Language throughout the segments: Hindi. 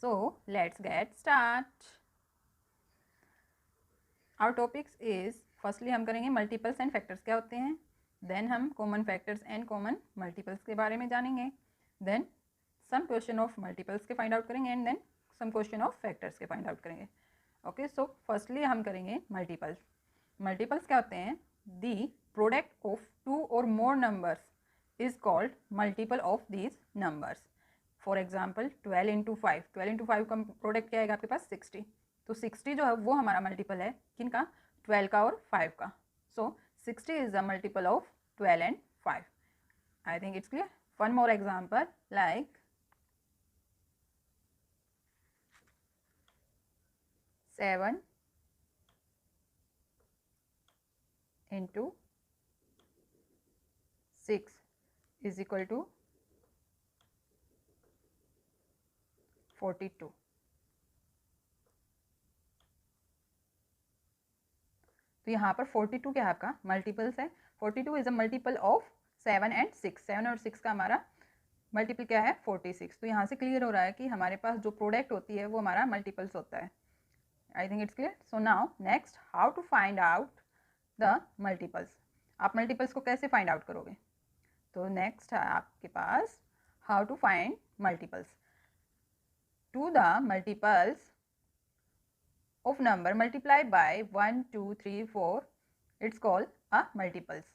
So let's get start. Our topics is firstly हम करेंगे मल्टीपल्स एंड फैक्टर्स क्या होते हैं, देन हम common factors and common multiples के बारे में जानेंगे, then some question of multiples के फाइंड आउट करेंगे and then some question of factors के फाइंड आउट करेंगे. ओके, सो फर्स्टली हम करेंगे मल्टीपल्स. मल्टीपल्स क्या होते हैं? दी प्रोडक्ट ऑफ टू और मोर numbers is called multiple of these numbers. For example 12 into 5, 12 into 5 का प्रोडक्ट क्या आएगा आपके पास? 60. तो 60 जो है वो हमारा मल्टीपल है किनका? 12 का और 5 का. So 60 is the multiple of 12 and 5. I think it's clear. One more example like 7 into 6 is equal to 42. तो यहाँ पर 42 क्या है आपका? मल्टीपल्स है. 42 is a multiple of 7 and 6. 7 और 6 का हमारा मल्टीपल क्या है? 46. तो यहाँ से क्लियर हो रहा है कि हमारे पास जो प्रोडक्ट होती है वो हमारा मल्टीपल्स होता है. I think it's clear. So now next, how to find out the multiples. आप मल्टीपल्स को कैसे फाइंड आउट करोगे? तो नेक्स्ट है आपके पास how to find multiples. To the multiples of number multiplied by 1 2 3 4 it's called a multiples.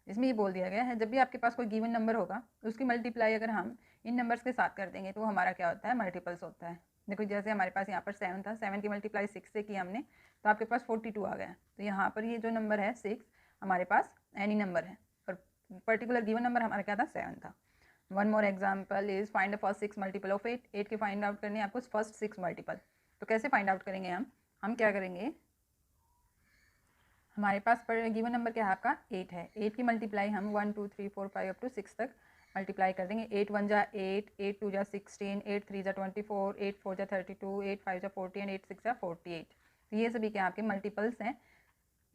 इसमें ये बोल दिया गया है जब भी आपके पास कोई गिवन नंबर होगा उसकी मल्टीप्लाई अगर हम इन नंबर्स के साथ कर देंगे तो हमारा क्या होता है? मल्टीपल्स होता है. देखो जैसे हमारे पास यहाँ पर 7 था, 7 की मल्टीप्लाई 6 से की हमने तो आपके पास 42 आ गया. तो यहाँ पर ये जो नंबर है 6 हमारे पास एनी नंबर है और पर्टिकुलर गिवन नंबर हमारा क्या था? 7 था. One more example is find the first 6 multiple of 8. 8 के फाइंड आउट करने आपको फर्स्ट 6 मल्टीपल. तो कैसे फाइंड आउट करेंगे हम क्या करेंगे? हमारे पास पर गिवन नंबर क्या है आपका? 8 है. 8 की मल्टीप्लाई हम 1 2 3 4 5 अप टू 6 तक मल्टीप्लाई कर देंगे. 8 1 जा 8, 8 2 जा 16, 8 3 जा 24, 8 4 जा 32, 8 5 जा 40 एंड 8 6 जा 48. तो ये सभी क्या आपके मल्टीपल्स हैं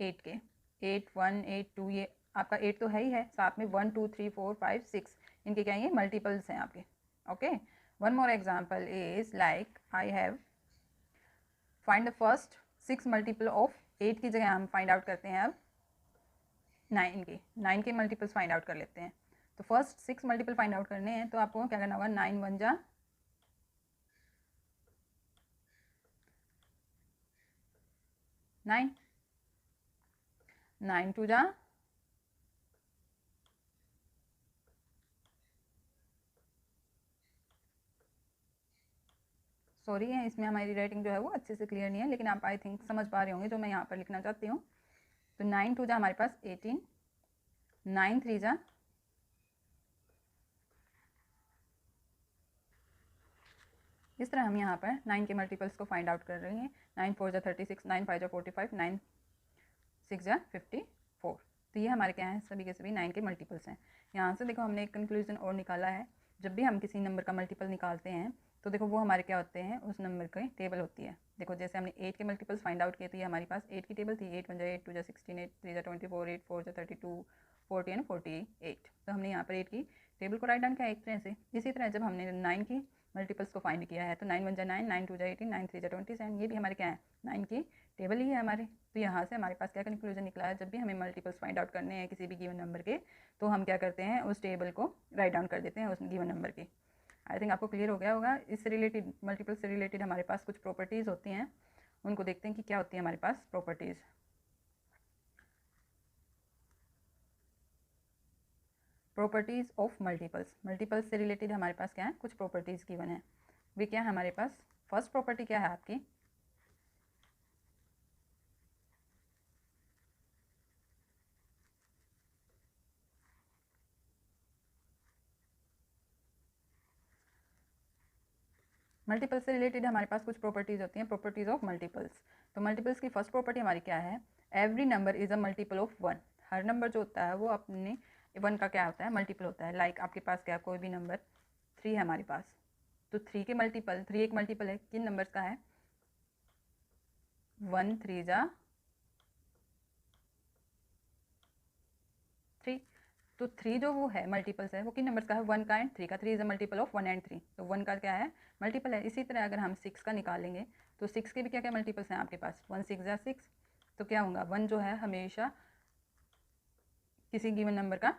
8 के. 8 1 8 2 ये आपका 8 तो है ही है, साथ में 1 2 3 4 5 6 इनके क्या ये मल्टीपल्स हैं आपके. Okay, one more example is like I have find the first 6 multiple of 8 की जगह हम फाइंड आउट करते हैं अब 9 के मल्टीपल्स फाइंड आउट कर लेते हैं. तो फर्स्ट 6 मल्टीपल फाइंड आउट करने हैं तो आपको क्या करना होगा? 9 1 जा 9, 9 2 जा सॉरी है इसमें हमारी राइटिंग जो है वो अच्छे से क्लियर नहीं है, लेकिन आप आई थिंक समझ पा रहे होंगे जो मैं यहाँ पर लिखना चाहती हूँ. तो 9 2 जा हमारे पास 18, 9 3 जा इस तरह हम यहाँ पर 9 के मल्टीपल्स को फाइंड आउट कर रहे हैं. 9 4 जा 36, 9 5 जा 45, 9 6 जा 54. तो ये हमारे क्या हैं? सभी के सभी 9 के मल्टीपल्स हैं. यहाँ से देखो हमने एक कंक्लूजन और निकाला है. जब भी हम किसी नंबर का मल्टीपल निकालते हैं तो देखो वो हमारे क्या होते हैं? उस नंबर की टेबल होती है. देखो जैसे हमने 8 के मल्टीपल्स फाइंड आउट किए तो ये हमारे पास 8 की टेबल थी. 8 1 जा 8 2 जा 16, 8 3 जा 24, 8 4 जा 32, 40 एंड 48. तो हमने यहाँ पर 8 की टेबल को राइट डाउन किया एक तरह से. इसी तरह जब हमने 9 की मल्टीपल्स को फाइंड किया है तो 9 1 जा 9, 9 2 जा 18, 9 3 जा 27. ये भी हमारे क्या है? 9 की टेबल ही है हमारे. तो यहाँ से हमारे पास क्या कंक्लूजन निकला है? जब भी हमें मल्टीपल्स फाइंड आउट करने हैं किसी भी गिवन नंबर के तो हम क्या करते हैं? उस टेबल को राइट डाउन कर देते हैं उस गिवन नंबर की. आई थिंक आपको क्लियर हो गया होगा. इससे रिलेटेड मल्टीपल से रिलेटेड हमारे पास कुछ प्रॉपर्टीज़ होती हैं, उनको देखते हैं कि क्या होती है हमारे पास properties. Properties of multiples. Multiples से रिलेटेड हमारे पास क्या है? कुछ प्रॉपर्टीज़ गिवन है. वे क्या है हमारे पास? फर्स्ट प्रॉपर्टी क्या है आपकी? मल्टीपल्स से रिलेटेड हमारे पास कुछ प्रॉपर्टीज़ होती हैं, प्रॉपर्टीज़ ऑफ मल्टीपल्स. तो मल्टीपल्स की फर्स्ट प्रॉपर्टी हमारी क्या है? Every number is a multiple of 1. Her number जो होता है वो अपने 1 का क्या होता है? मल्टीपल होता है. लाइक आपके पास क्या कोई भी नंबर 3 है हमारे पास, तो 3 के मल्टीपल 3 एक मल्टीपल है किन नंबर्स का है? 1 3 जा 3. तो 3 जो वो है मल्टीपल्स है वो किन नंबर्स का है, 1 का एंड 3 का। 3 is a multiple of 1 and 3, तो 1 का क्या है, मल्टीपल है। इसी तरह अगर हम 6 का निकालेंगे तो 6 के भी क्या क्या मल्टीपल्स हैं आपके पास, 1 6 या 6, तो क्या होगा, 1 जो है हमेशा किसी गिवन नंबर का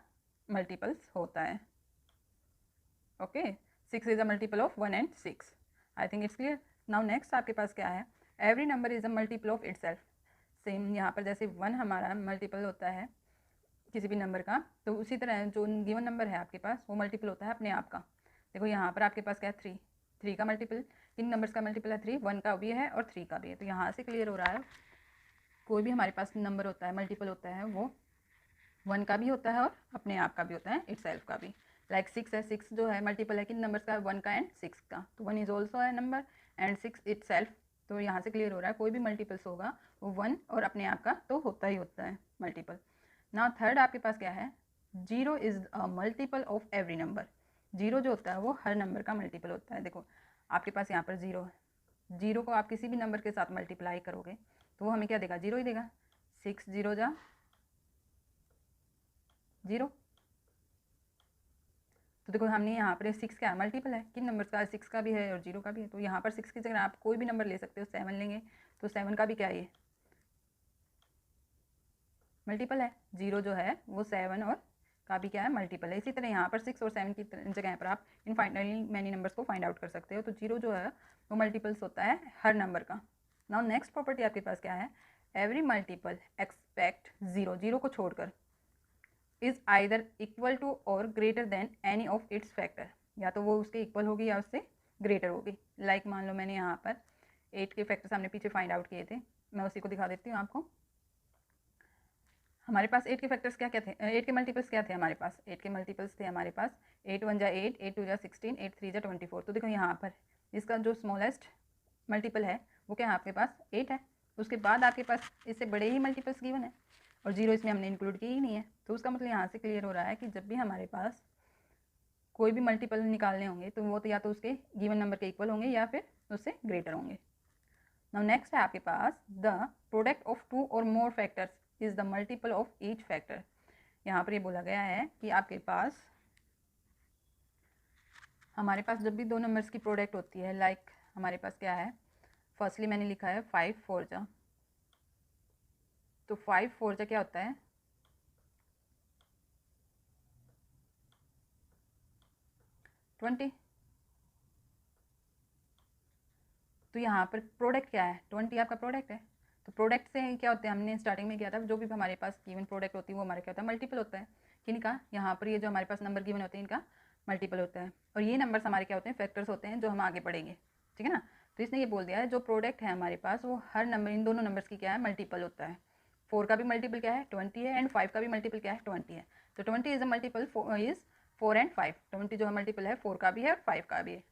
मल्टीपल्स होता है। Okay, 6 is a multiple of 1 and 6। I think it's clear. Now next आपके पास क्या है, every number is a multiple of itself. Same यहाँ पर जैसे 1 हमारा मल्टीपल होता है किसी भी नंबर का, तो उसी तरह जो गिवन नंबर है आपके पास वो मल्टीपल होता है अपने आप का। देखो यहाँ पर आपके पास क्या है, 3, 3 का मल्टीपल, किन नंबर्स का मल्टीपल है, 3, 1 का भी है और 3 का भी है। तो यहाँ से क्लियर हो रहा है कोई भी हमारे पास नंबर होता है मल्टीपल होता है वो 1 का भी होता है और अपने आप का भी होता है, इटसेल्फ का भी। लाइक 6 है, 6 जो है मल्टीपल है किन नंबर्स का, 1 का एंड 6 का, तो 1 इज ऑल्सो है नंबर एंड 6 इटसेल्फ। तो यहाँ से क्लियर हो रहा है कोई भी मल्टीपल्स होगा वो 1 और अपने आप का तो होता ही होता है मल्टीपल। नाउ थर्ड आपके पास क्या है, 0 is a multiple of every number. 0 जो होता है वो हर नंबर का मल्टीपल होता है। देखो आपके पास यहाँ पर 0 है, 0 को आप किसी भी नंबर के साथ मल्टीप्लाई करोगे तो वो हमें क्या देगा, 0 ही देगा। 6 0 जा 0, तो देखो हमने यहाँ पर 6 क्या मल्टीपल है किन नंबर्स का, 6 का भी है और 0 का भी है। तो यहाँ पर 6 की जगह आप कोई भी नंबर ले सकते हो, 7 लेंगे तो 7 का भी क्या है, ये मल्टीपल है। 0 जो है वो 7 और का भी क्या है, मल्टीपल है। इसी तरह यहाँ पर 6 और 7 की जगह पर आप इनफाइनाइटली मैनी नंबर्स को फाइंड आउट कर सकते हो। तो 0 जो है वो मल्टीपल्स होता है हर नंबर का। नाउ नेक्स्ट प्रॉपर्टी आपके पास क्या है, एवरी मल्टीपल एक्सपेक्ट 0, 0 को छोड़कर, इज आइदर इक्वल टू और greater than any of its factor, या तो वो उसके इक्वल होगी या उससे ग्रेटर होगी। लाइक मान लो मैंने यहाँ पर 8 के फैक्टर्स हमने पीछे फाइंड आउट किए थे, मैं उसी को दिखा देती हूँ आपको। हमारे पास 8 के फैक्टर्स क्या क्या थे, 8 के मल्टीपल्स क्या थे हमारे पास, 8 के मल्टीपल्स थे हमारे पास 8 1 जा 8, 8 2 जा 16, 8 3 जा 24। तो देखो यहाँ पर इसका जो स्मॉलेस्ट मल्टीपल है वो क्या है आपके पास, 8 है। उसके बाद आपके पास इससे बड़े ही मल्टीपल्स गिवन है और 0 इसमें हमने इंक्लूड की ही नहीं है। तो उसका मतलब यहाँ से क्लियर हो रहा है कि जब भी हमारे पास कोई भी मल्टीपल निकालने होंगे तो वो तो या तो उसके गिवन नंबर के इक्वल होंगे या फिर उससे ग्रेटर होंगे। नाउ नेक्स्ट है आपके पास, द प्रोडक्ट ऑफ 2 और more factors is the multiple of each factor. यहाँ पर ये बोला गया है कि आपके पास हमारे पास जब भी दो नंबर्स की प्रोडक्ट होती है, लाइक हमारे पास क्या है, फर्स्टली मैंने लिखा है 5 4 जा, तो 5 4 जा क्या होता है, 20। तो यहाँ पर प्रोडक्ट क्या है, 20 आपका प्रोडक्ट है। तो प्रोडक्ट से क्या होते हैं, हमने स्टार्टिंग में किया था, जो भी हमारे पास गिवन प्रोडक्ट होती है वो हमारा क्या होता है, मल्टीपल होता है किनका, यहाँ पर ये जो हमारे पास नंबर गिवन होते हैं इनका मल्टीपल होता है। और ये नंबर्स हमारे क्या होते हैं, फैक्टर्स होते हैं जो हम आगे पढ़ेंगे, ठीक है ना। तो इसने ये बोल दिया है जो प्रोडक्ट है हमारे पास वो हर नंबर, इन दोनों नंबर्स की क्या है, मल्टीपल होता है। 4 का भी मल्टीपल क्या है, 20 है, एंड 5 का भी मल्टीपल क्या है, 20 है। तो 20 is a multiple is 4 and 5, 20 जो है मल्टीपल है 4 का भी है और 5 का भी है।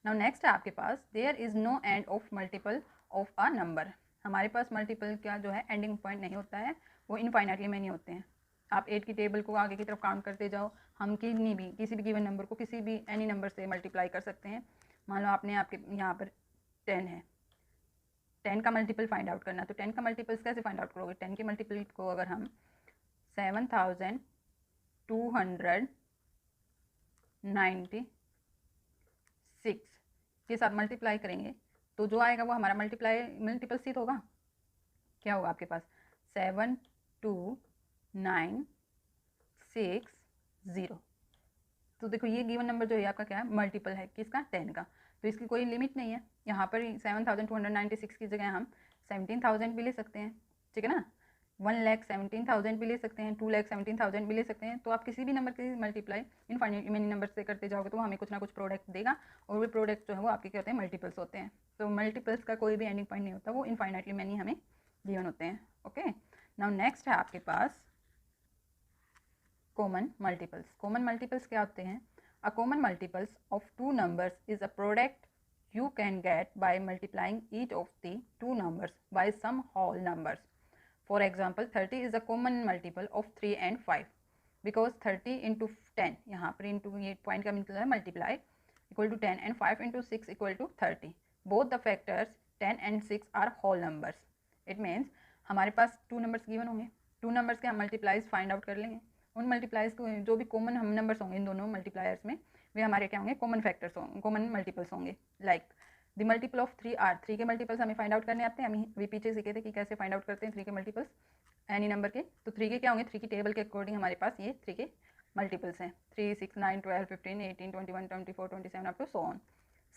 नाउ नेक्स्ट है आपके पास, there is no end of multiple of a number. हमारे पास मल्टीपल का जो है एंडिंग पॉइंट नहीं होता है, वो इनफाइनाइटली में नहीं होते हैं। आप 8 की टेबल को आगे की तरफ काउंट करते जाओ, हम किसी भी गिवन नंबर को किसी भी एनी नंबर से मल्टीप्लाई कर सकते हैं। मान लो आपने आपके यहाँ पर 10 है, 10 का मल्टीपल फाइंड आउट करना, तो 10 का मल्टीपल्स कैसे फाइंड आउट करोगे, 10 के मल्टीपल को अगर हम 7296 के साथ मल्टीप्लाई करेंगे तो जो आएगा वो हमारा मल्टीपल सीध होगा। क्या होगा आपके पास, 72960। तो देखो ये गिवन नंबर जो है आपका क्या है, मल्टीपल है किसका, 10 का। तो इसकी कोई लिमिट नहीं है। यहाँ पर 7296 की जगह हम 17,000 भी ले सकते हैं, ठीक है ना। 1,17,000 भी ले सकते हैं, 2,17,000 भी ले सकते हैं। तो आप किसी भी नंबर की मल्टीप्लाई इनफाइनाइट मेनी नंबर से करते जाओगे तो हमें कुछ ना कुछ प्रोडक्ट देगा, और वो प्रोडक्ट जो है वो आपके क्या होते हैं, मल्टीपल्स होते हैं। तो मल्टीपल्स का कोई भी एंडिंग पॉइंट नहीं होता, वो इनफाइनाइटली मैनी हमें गिवन होते हैं। ओके, नाउ नेक्स्ट है आपके पास कॉमन मल्टीपल्स। कॉमन मल्टीपल्स क्या होते हैं, a common multiples of two numbers is a product you can get by multiplying each of the two numbers by some whole numbers. For example, 30 is a common multiple of 3 and 5 because 30 into 10, यहाँ पर into ये point का मतलब है multiply equal to 10 and 5 into 6 equal to 30. Both the factors 10 and 6 are whole numbers. It means हमारे पास two numbers given होंगे, two numbers के हम multiplies find out कर लेंगे, उन मल्टीप्लायर्स को जो भी कॉमन हम नंबर्स होंगे इन दोनों मल्टीप्लायर्स में, वे हमारे क्या होंगे, कॉमन फैक्टर्स होंगे, कॉमन मल्टीपल्स होंगे। Like the multiple of 3 are, 3 के मल्टीपल्स हमें फाइंड आउट करने आते हैं, हम अभी पीछे सीखे थे कि कैसे फाइंड आउट करते हैं 3 के मल्टीपल्स एनी नंबर के। तो 3 के क्या होंगे, 3 की टेबल के अकॉर्डिंग हमारे पास ये 3 के मल्टीपल्स हैं, 3, 6, 9, 12, 15, 18, 21, 24, 27 up to so on.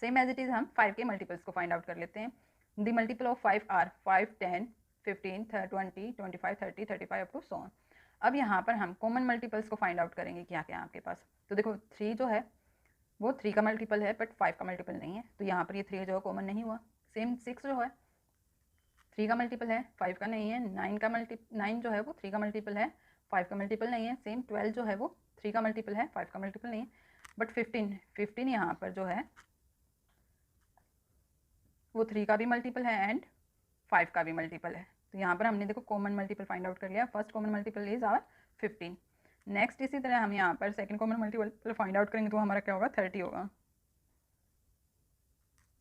Same as it is हम 5 के मल्टीपल्स को फाइंड आउट कर लेते हैं। The multiple of 5 are 5, 10, 15, 20, 25, 30, 35 up to so on. अब यहाँ पर हम कॉमन मल्टीपल्स को फाइंड आउट करेंगे क्या क्या आपके पास। तो देखो 3 जो है वो 3 का मल्टीपल है बट 5 का मल्टीपल नहीं है, तो यहाँ पर ये 3 जो है कॉमन नहीं हुआ। सेम 6 जो है 3 का मल्टीपल है, 5 का नहीं है। 9 जो है वो 3 का मल्टीपल है, 5 का मल्टीपल नहीं है। सेम 12 जो है वो 3 का मल्टीपल है, 5 का मल्टीपल नहीं है। बट 15 यहाँ पर जो है वो 3 का भी मल्टीपल है एंड 5 का भी मल्टीपल है। तो यहाँ पर हमने देखो कॉमन मल्टीपल फाइंड आउट कर लिया। First common multiple is our 15। Next इसी तरह हम यहाँ पर second common multiple find out करेंगे तो हमारा क्या होगा, 30 होगा।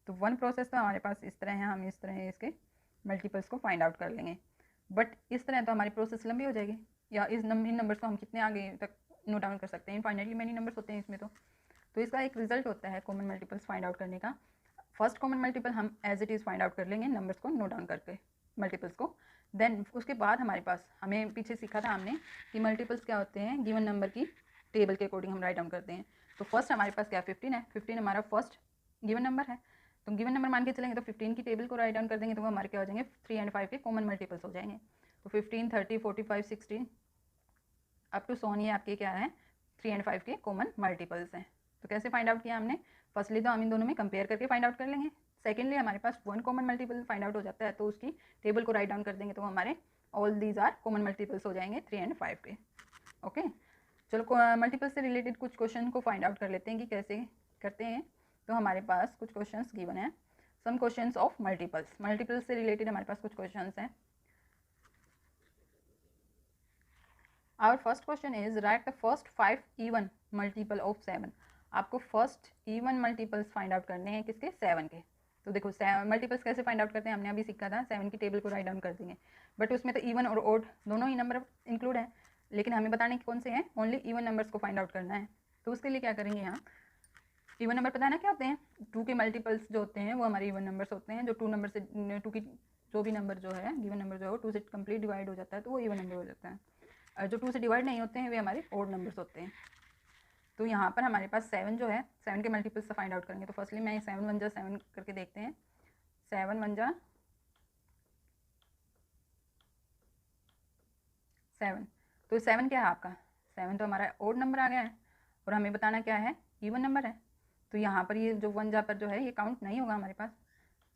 तो वन प्रोसेस तो हमारे पास इस तरह है, हम इस तरह इसके मल्टीपल्स को फाइंड आउट कर लेंगे। बट इस तरह तो हमारी प्रोसेस लंबी हो जाएगी, या इन नंबर्स को हम कितने आगे तक नोट डाउन कर सकते हैं, फाइनली मैनी नंबर्स होते हैं इसमें। तो इसका एक रिजल्ट होता है कॉमन मल्टीपल्स फाइंड आउट करने का। फर्स्ट कॉमन मल्टीपल हम as it is find out कर लेंगे, नंबर्स को नोट डाउन करके मल्टीपल्स को। देन उसके बाद हमारे पास, हमें पीछे सीखा था हमने कि मल्टीपल्स क्या होते हैं, गिवन नंबर की टेबल के अकॉर्डिंग हम राइट डाउन करते हैं। तो फर्स्ट हमारे पास क्या 15 है, 15 हमारा फर्स्ट गिवन नंबर है। तो गिवन नंबर मान के चलेंगे तो 15 की टेबल को राइट डाउन कर देंगे तो वो हमारे क्या हो जाएंगे, 3 एंड 5 के कॉमन मल्टीपल्स हो जाएंगे। तो 15, 30, 45, 60 अप टू सोन ये आपके क्या है, 3 एंड 5 के कॉमन मल्टीपल्स हैं। तो कैसे फाइंड आउट किया हमने, फर्स्टली तो हम इन दोनों में कंपेयर करके फाइंड आउट कर लेंगे। सेकेंडली हमारे पास one common multiple find out हो जाता है तो उसकी टेबल को राइट डाउन कर देंगे तो हमारे all these are common multiples हो जाएंगे 3 एंड 5 के। ओके, चलो मल्टीपल से रिलेटेड कुछ क्वेश्चन को फाइंड आउट कर लेते हैं कि कैसे करते हैं। तो हमारे पास कुछ क्वेश्चंस गिवन है, some questions of multiples. Multiples से रिलेटेड हमारे पास कुछ क्वेश्चंस हैं। Our first question is write the first 5 even multiple of 7। आपको first even multiples find out करने हैं किसके, 7 के। तो देखो मल्टीपल्स कैसे फाइंड आउट करते हैं, हमने अभी सीखा था 7 की टेबल को राइट डाउन कर देंगे। बट उसमें तो इवन और ओड दोनों ही नंबर इंक्लूड है, लेकिन हमें बताने कौन से हैं, ओनली इवन नंबर्स को फाइंड आउट करना है। तो उसके लिए क्या करेंगे, यहाँ इवन नंबर पता है ना क्या होते हैं, 2 के मल्टीपल्स जो होते हैं वो हमारे इवन नंबर्स होते हैं। जो 2 नंबर से 2 की जो भी नंबर जो है गिवन नंबर जो है 2 से कंप्लीट डिवाइड हो जाता है तो वो इवन नंबर हो जाता है। और जो 2 से डिवाइड नहीं होते हैं वे हमारे ओड नंबर्स होते हैं। तो यहाँ पर हमारे पास 7 जो है, 7 के मल्टीपल्स से फाइंड आउट करेंगे। तो फर्स्टली मैं 7 1 जा 7 करके देखते हैं। 7 1 जा 7। तो 7 क्या है आपका, 7 तो हमारा ओड नंबर आ गया है और हमें बताना क्या है, इवन नंबर है। तो यहाँ पर ये जो 1 जा पर जो है ये काउंट नहीं होगा हमारे पास,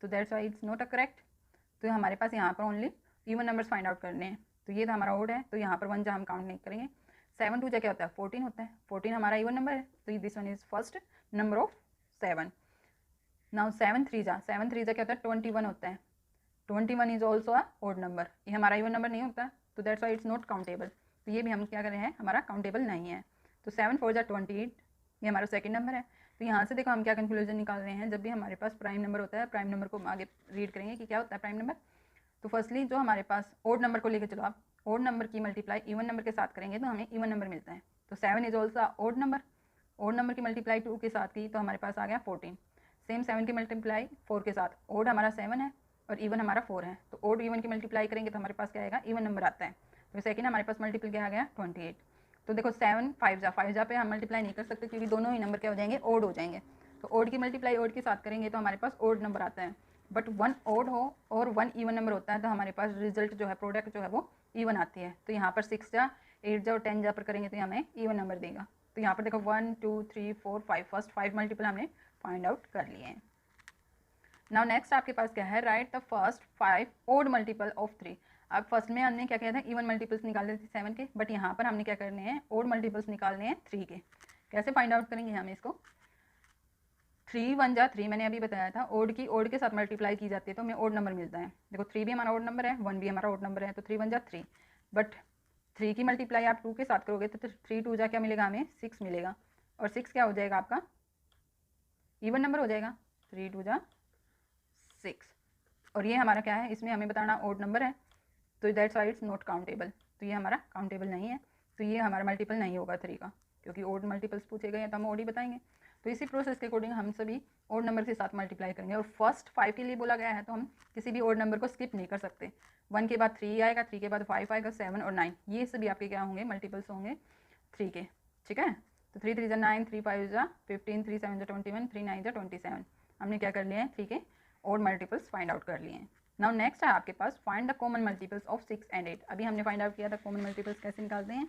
तो that's why it's not a correct. तो हमारे पास यहाँ पर only even numbers find out करने हैं। तो ये था हमारा ओड है, तो यहाँ पर 1 जा हम काउंट नहीं करेंगे। 7 2 जा क्या होता है, 14 होता है। 14 हमारा इवन नंबर है, तो this one is first number of 7। Now 7 3 जा क्या होता है, 21 होता है। 21 is also a odd number, ये हमारा इवन नंबर नहीं होता, तो that's why it's not countable. तो ये भी हम क्या कर रहे हैं, हमारा काउंटेबल नहीं है। तो 7 4 जा 28, ये हमारा सेकंड नंबर है। तो यहाँ से देखो हम क्या कंक्लूजन निकाल रहे हैं, जब भी हमारे पास प्राइम नंबर होता है, प्राइम नंबर को आगे रीड करेंगे कि क्या होता है प्राइम नंबर। तो फर्स्टली जो हमारे पास ओड नंबर को लेकर चलो आप, ओड नंबर की मल्टीप्लाई इवन नंबर के साथ करेंगे तो हमें इवन नंबर मिलता है। तो 7 is also odd number, odd number की मल्टीप्लाई 2 के साथ की तो हमारे पास आ गया 14। सेम 7 की मल्टीप्लाई 4 के साथ, ओड हमारा 7 है और इवन हमारा 4 है, तो ओड इवन की मल्टीप्लाई करेंगे तो हमारे पास क्या आएगा, इवन नंबर आता है। तो सेकंड हमारे पास मल्टीपल क्या आ गया, 28। तो देखो 7 5 जा पे हम मल्टीप्लाई नहीं कर सकते क्योंकि दोनों ही नंबर क्या हो जाएंगे, ओड हो जाएंगे। तो ओड की मल्टीप्लाई ओड के साथ करेंगे तो हमारे पास ओड नंबर आता है। बट 1 ओड हो और 1 इवन नंबर होता है तो हमारे पास रिजल्ट जो है, प्रोडक्ट जो है वो इवन आती है। तो यहाँ पर 6 जा 8 जा और 10 जा पर करेंगे तो हमें इवन नंबर देगा। तो यहाँ पर देखो 1 2 3 4 5, फर्स्ट 5 मल्टीपल हमने फाइंड आउट कर लिए हैं। नाउ नेक्स्ट आपके पास क्या है, write the first 5 odd multiple of 3। अब फर्स्ट में हमने क्या किया था, इवन मल्टीपल्स निकाले थे 7 के, बट यहाँ पर हमने क्या करने हैं, ओड मल्टीपल्स निकालने हैं 3 के। कैसे फाइंड आउट करेंगे हम इसको, 3 1 जा 3 मैंने अभी बताया था, ओड के साथ मल्टीप्लाई की जाती है तो हमें ओड नंबर मिलता है। देखो 3 भी हमारा ओड नंबर है, 1 भी हमारा ओड नंबर है, तो 3 1 जा 3। बट 3 की मल्टीप्लाई आप 2 के साथ करोगे तो 3 2 जा क्या मिलेगा, हमें 6 मिलेगा। और 6 क्या हो जाएगा आपका, इवन नंबर हो जाएगा, 3 2 जा 6। और ये हमारा क्या है, इसमें हमें बताना ओड नंबर है, तो that's why it's not countable. तो ये हमारा काउंटेबल नहीं है। तो ये हमारा मल्टीपल नहीं होगा 3 का, क्योंकि ओड मल्टीपल्स पूछे गए हैं तो हम ओड ही बताएंगे। तो इसी प्रोसेस के अकॉर्डिंग हम सभी ओड नंबर के साथ मल्टीप्लाई करेंगे। और फर्स्ट 5 के लिए बोला गया है तो हम किसी भी ओड नंबर को स्किप नहीं कर सकते। 1 के बाद 3 आएगा, 3 के बाद 5 आएगा, 7 और 9, ये सभी आपके क्या होंगे, मल्टीपल्स होंगे 3 के। ठीक है, तो 3 3 9, 3 5 15, 3 7 21, 3 9 27। हमने क्या कर लिए हैं, 3 के ओड मल्टीपल्स फाइंड आउट कर लिए हैं। नाउ नेक्स्ट है आपके पास find the common multiples of 6 and 8। अभी हमने फाइंड आउट किया था कॉमन मल्टीपल्स कैसे निकालते हैं।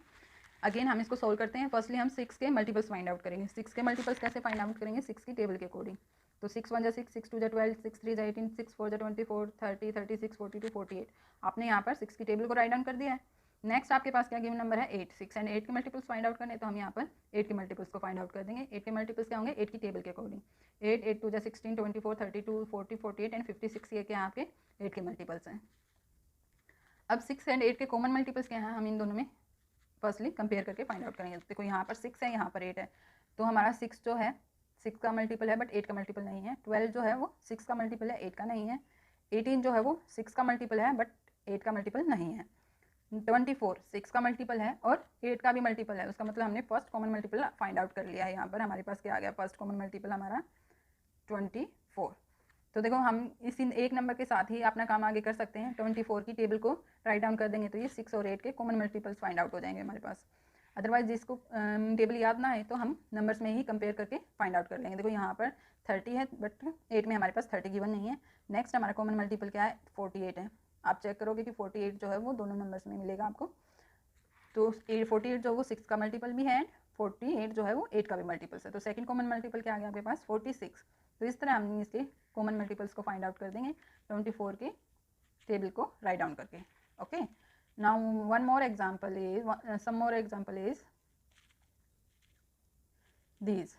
अगेन हम इसको सोल्व करते हैं। फर्स्टली हम 6 के मल्टीपल्स फाइंड आउट करेंगे। 6 के मल्टीपल्स कैसे फाइंड आउट करेंगे, 6 की टेबल के अकॉर्डिंग। तो 6 1 6, 6 2 12, 6 3 18, 6 4 24, 30, 36, 42, 48। आपने यहाँ पर 6 की टेबल को राइट डाउन कर दिया है। नेक्स्ट आपके पास क्या गिवन नंबर है, 8। 6 एंड 8 के मल्टीपल्स फाइंड आउट करने, तो हम यहाँ पर 8 के मल्टीपल्स को फाइंड आउट कर देंगे। 8 के मल्टीपल्स क्या होंगे, 8 की टेबल के अकॉर्डिंग। 8 8 2 16, 24, 32, 40, 48 एंड 56, ये क्या आपके 8 के मल्टीपल्स हैं। अब 6 एंड 8 के कॉमन मल्टीपल्स क्या हैं, हम इन दोनों में फर्स्टली कंपेयर करके फाइंड आउट करेंगे। देखो यहाँ पर 6 है, यहाँ पर 8 है, तो हमारा 6 जो है 6 का मल्टीपल है बट 8 का मल्टीपल नहीं है। 12 जो है वो 6 का मल्टीपल है, 8 का नहीं है। 18 जो है वो 6 का मल्टीपल है बट 8 का मल्टीपल नहीं है। 24 6 का मल्टीपल है और 8 का भी मल्टीपल है। उसका मतलब हमने first common multiple find out कर लिया है। यहाँ पर हमारे पास क्या आ गया, फर्स्ट कॉमन मल्टीपल हमारा 24। तो देखो हम इसी एक नंबर के साथ ही अपना काम आगे कर सकते हैं। 24 की टेबल को राइट डाउन कर देंगे तो ये 6 और 8 के कॉमन मल्टीपल्स फाइंड आउट हो जाएंगे हमारे पास। अदरवाइज जिसको टेबल याद ना है तो हम नंबर्स में ही कंपेयर करके फाइंड आउट कर लेंगे। देखो यहाँ पर 30 है बट 8 में हमारे पास 30 गिवन नहीं है। नेक्स्ट हमारा कॉमन मल्टीपल क्या है, 48 है। आप चेक करोगे कि 48 जो है वो दोनों नंबर्स में मिलेगा आपको। तो 48 जो वो 6 का मल्टीपल भी है एंड 48 जो है वो 8 का भी मल्टीपल्स है। तो सेकंड कॉमन मल्टीपल क्या आ गया आपके पास, 46। तो इस तरह हम इसके कॉमन मल्टीपल्स को फाइंड आउट कर देंगे 24 के टेबल को राइट डाउन करके। Okay, now one more example is some more example is these.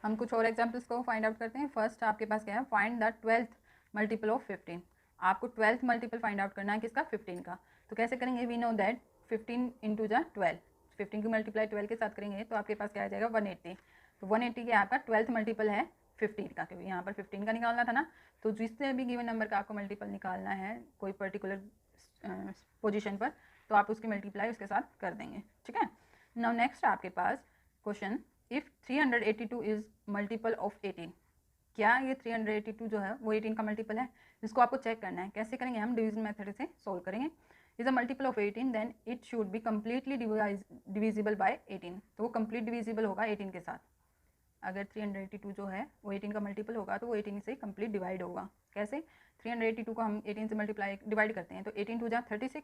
हम कुछ और एग्जांपल्स को फाइंड आउट करते हैं। फर्स्ट आपके पास क्या है, find the 12th multiple of 15। आपको 12th मल्टीपल फाइंड आउट करना है किसका, 15 का। तो कैसे करेंगे, वी नो दैट 15 इंटू जा 12, 15 की मल्टीप्लाई 12 के साथ करेंगे तो आपके पास क्या आ जाएगा, 180। तो 180 के आपका 12th मल्टीपल है 15 का, क्योंकि यहाँ पर 15 का निकालना था ना। तो जिससे भी गिवन नंबर का आपको मल्टीपल निकालना है कोई पर्टिकुलर पोजिशन पर, तो आप उसकी मल्टीप्लाई उसके साथ कर देंगे। ठीक है, नाउ नेक्स्ट आपके पास question, if 382 is multiple of 18। क्या ये 382 जो है वो 18 का मल्टीपल है, जिसको आपको चेक करना है। कैसे करेंगे, हम डिवीजन मेथड से सोल्व करेंगे। Is a multiple of 18 then it should be completely divisible by 18। तो वो कंप्लीट डिविजिबल होगा 18 के साथ। अगर 382 जो है वो 18 का मल्टीपल होगा तो वो 18 से कंप्लीट डिवाइड होगा। कैसे, 382 को हम 18 से मल्टीप्लाई डिवाइड करते हैं तो 18 टू जा 36,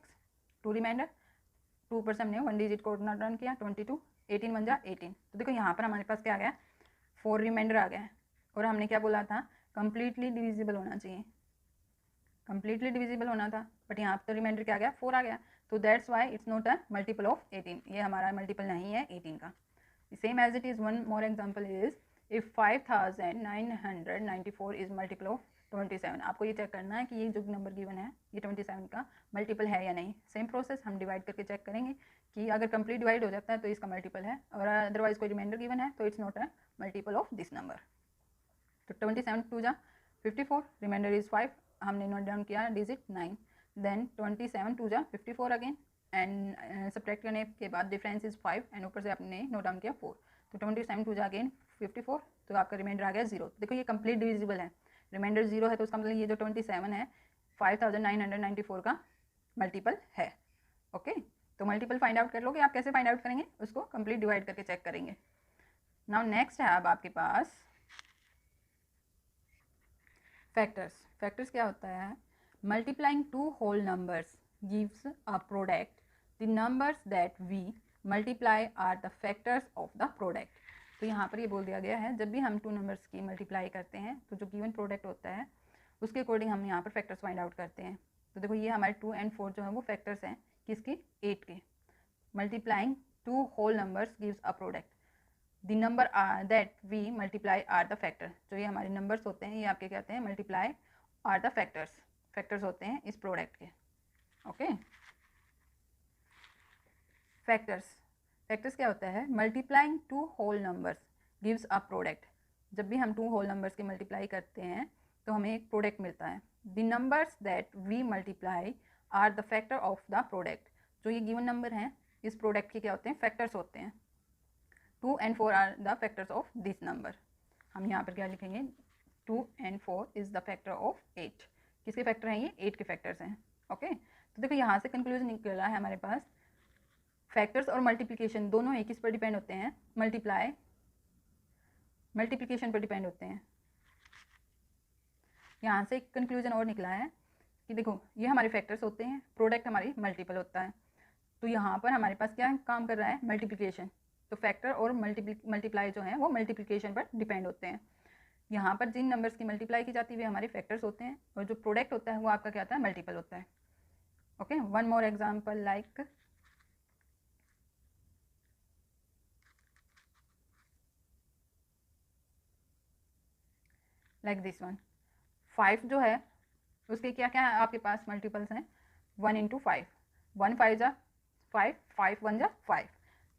2 रिमाइंडर, 2 पर से हमने 1 डिजिट को नोट डाउन किया, 22, 18 1 जा 18। तो देखो यहाँ पर हमारे पास क्या आ गया, 4 रिमाइंडर आ गया है। और हमने क्या बोला था, कंप्लीटली डिविजिबल होना चाहिए, कंप्लीटली डिविजिबल होना था, बट यहाँ पर रिमाइंडर क्या आ गया, 4 आ गया। तो that's why it's not a multiple of 18। ये हमारा मल्टीपल नहीं है 18 का। Same as it is, one more example is if 5994 is multiple of 27। आपको ये चेक करना है कि ये जो नंबर गिवन है ये 27 का मल्टीपल है या नहीं। सेम प्रोसेस, हम डिवाइड करके चेक करेंगे कि अगर कंप्लीट डिवाइड हो जाता है तो इसका मल्टीपल है, और अदरवाइज कोई रिमाइंडर गिवन है तो it's not a multiple of this number. तो 27 टू जा 54, रिमाइंडर इज 5, हमने नोट डाउन किया डिजिट 9, देन 27 टू जा 54 अगेन, एंड सब्ट्रैक्ट करने के बाद डिफरेंस इज 5 एंड ऊपर से आपने नोट डाउन किया 4। तो 27 टू जा अगेन 54, तो आपका रिमाइंडर आ गया 0। देखो ये कंप्लीट डिविजिबल है, रिमाइंडर 0 है, तो उसका मतलब ये जो 27 है 5994 का मल्टीपल है। ओके, तो मल्टीपल फाइंड आउट कर लोगे आप। कैसे फाइंड आउट करेंगे, उसको कंप्लीट डिवाइड करके चेक करेंगे। नाउ नेक्स्ट है अब आपके पास फैक्टर्स। फैक्टर्स क्या होता है, multiplying 2 whole numbers gives a product, the numbers that we multiply are the factors of the product. तो यहाँ पर ये बोल दिया गया है, जब भी हम 2 नंबर्स की मल्टीप्लाई करते हैं तो जो गिवन प्रोडक्ट होता है उसके अकॉर्डिंग हम यहाँ पर फैक्टर्स फाइंड आउट करते हैं। तो देखो ये हमारे 2 एंड 4 जो है वो फैक्टर्स हैं किसके, 8 के। Multiplying 2 whole numbers gives a product, the number that we multiply are the factor. जो ये हमारे नंबर्स होते हैं ये आपके कहते हैं multiply are the factors, factors होते हैं इस प्रोडक्ट के। ओके, फैक्टर्स, फैक्टर्स क्या होता है, multiplying 2 whole numbers gives a product. जब भी हम 2 होल नंबर्स की मल्टीप्लाई करते हैं तो हमें एक प्रोडक्ट मिलता है। The numbers that we multiply are the factor of the product. जो ये गिवन नंबर हैं इस प्रोडक्ट के क्या होते हैं, फैक्टर्स होते हैं। 2 and 4 are the factors of this number. हम यहाँ पर क्या लिखेंगे, 2 and 4 is the factor of 8। किसके फैक्टर हैं ये, 8 के फैक्टर्स हैं। ओके, तो देखो यहाँ से कंक्लूजन निकला है हमारे पास, फैक्टर्स और मल्टीप्लिकेशन दोनों एक किस पर डिपेंड होते हैं, मल्टीप्लिकेशन पर डिपेंड होते हैं। यहाँ से एक कंक्लूजन और निकला है कि देखो ये हमारे फैक्टर्स होते हैं, प्रोडक्ट हमारी मल्टीपल होता है, तो यहाँ पर हमारे पास क्या काम कर रहा है, मल्टीप्लिकेशन। तो फैक्टर और मल्टीप्लाई जो है वो मल्टीप्लिकेशन पर डिपेंड होते हैं। यहाँ पर जिन नंबर्स की मल्टीप्लाई की जाती है वे हमारे फैक्टर्स होते हैं, और जो प्रोडक्ट होता है वो आपका क्या होता है, मल्टीपल होता है। Okay, one more example like this one. 5 जो है उसके क्या क्या है आपके पास मल्टीपल्स हैं, 1 into 5, 1 5 जा 5, 5 1 जा 5।